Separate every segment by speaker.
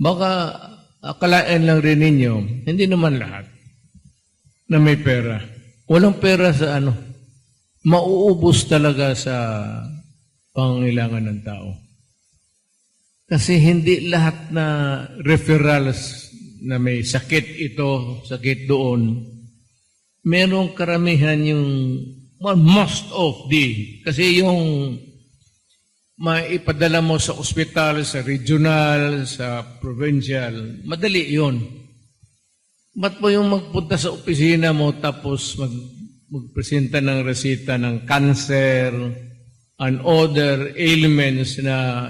Speaker 1: Baka akalain lang rin ninyo, hindi naman lahat na may pera. Walang pera sa ano. Mauubos talaga sa pangangailangan ng tao. Kasi hindi lahat na referrals na may sakit ito, sakit doon, merong karamihan yung most of kasi yung maipadala mo sa ospital, sa regional, sa provincial, madali yun. Ba't po yung magpunta sa opisina mo tapos magpresenta ng resita ng cancer and other ailments na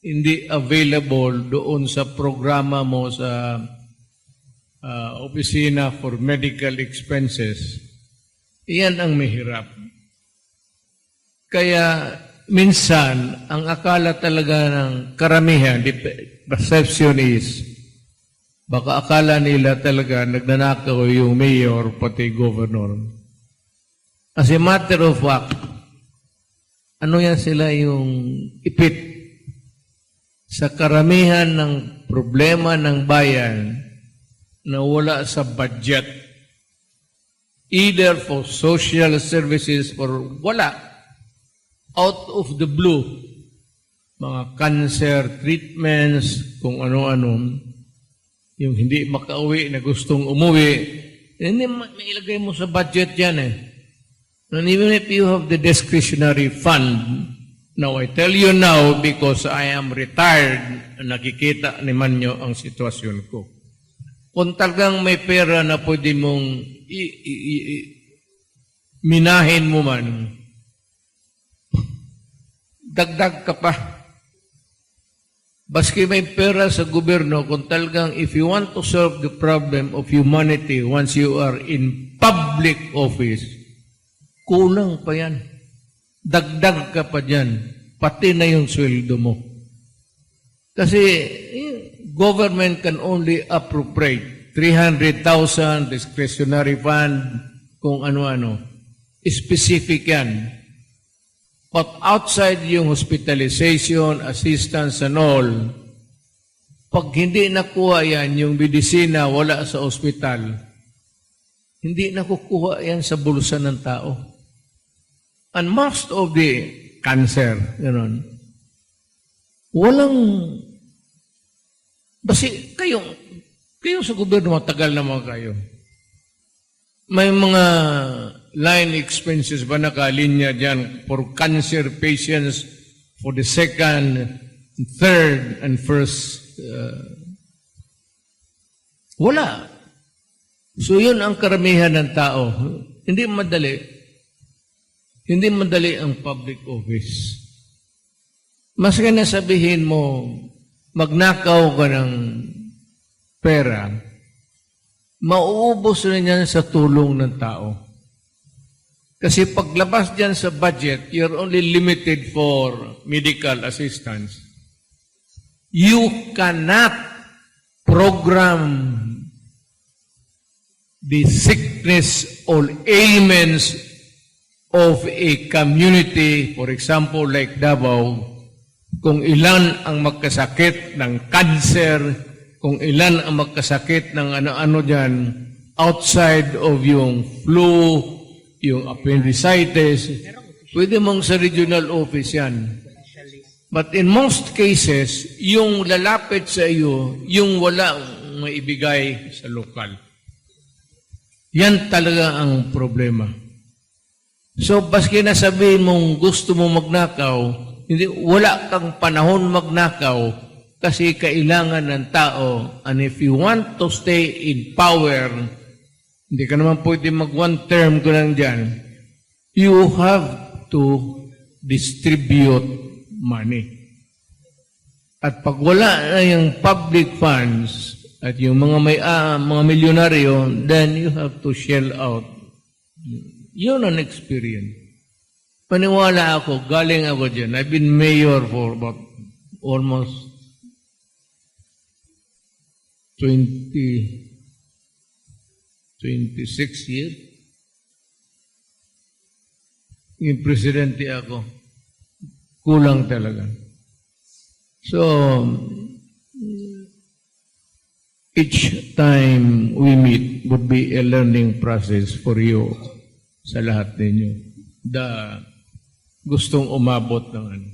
Speaker 1: hindi available doon sa programa mo sa opisina for medical expenses, iyan ang mahirap. Kaya minsan, ang akala talaga ng karamihan, the perception is, baka akala nila talaga nagnanakaw yung mayor pati governor. As a matter of fact, ano yan sila yung ipit sa karamihan ng problema ng bayan na wala sa budget, either for social services or wala, out of the blue, mga cancer treatments, kung ano-ano, yung hindi makauwi na gustong umuwi, hindi mailagay mo sa budget yan eh. And even if you have the discretionary fund, now I tell you now because I am retired, nakikita naman nyo ang sitwasyon ko. Kung talagang may pera na pwede mong minahin mo man, dagdag ka pa. Baski may pera sa gobyerno, kung talagang if you want to solve the problem of humanity once you are in public office, kulang pa yan. Dagdag ka pa dyan. Pati na yung sweldo mo. Kasi government can only appropriate 300,000 discretionary fund, kung ano-ano. Specific yan. But outside yung hospitalization, assistance and all, pag hindi nakuha yan, yung medisina wala sa ospital, hindi nakukuha yan sa bulsa ng tao. And most of the cancer, gano'n, walang, basi kayo sa gobyerno, matagal naman kayo. May mga line expenses ba nakalinya dyan for cancer patients for the second, third, and first? Wala. So yun ang karamihan ng tao. Hindi madali ang public office. Mas ka na sabihin mo, magnakaw ka ng pera, mauubos rin yan sa tulong ng tao. Kasi paglabas dyan sa budget, you're only limited for medical assistance. You cannot program the sickness or ailments of a community, for example, like Davao, kung ilan ang magkasakit ng cancer, kung ilan ang magkasakit ng ano-ano dyan, outside of yung flu, yung appendicitis, pwede mong sa regional office yan. But in most cases, yung lalapit sa iyo, yung wala maibigay sa lokal. Yan talaga ang problema. So, baski na sabihin mong gusto mo magnakaw, hindi, wala kang panahon magnakaw kasi kailangan ng tao. And if you want to stay in power, hindi ka naman pwede mag-one term ko lang dyan, you have to distribute money. At pag wala na yung public funds at yung mga milyonaryo, then you have to shell out. Yun ang experience. Paniwala ako, galing ako dyan. I've been mayor for about almost 26 years. Yung presidente ako, kulang talaga. So, each time we meet would be a learning process for you sa lahat ninyo. Gustong umabot ng ano.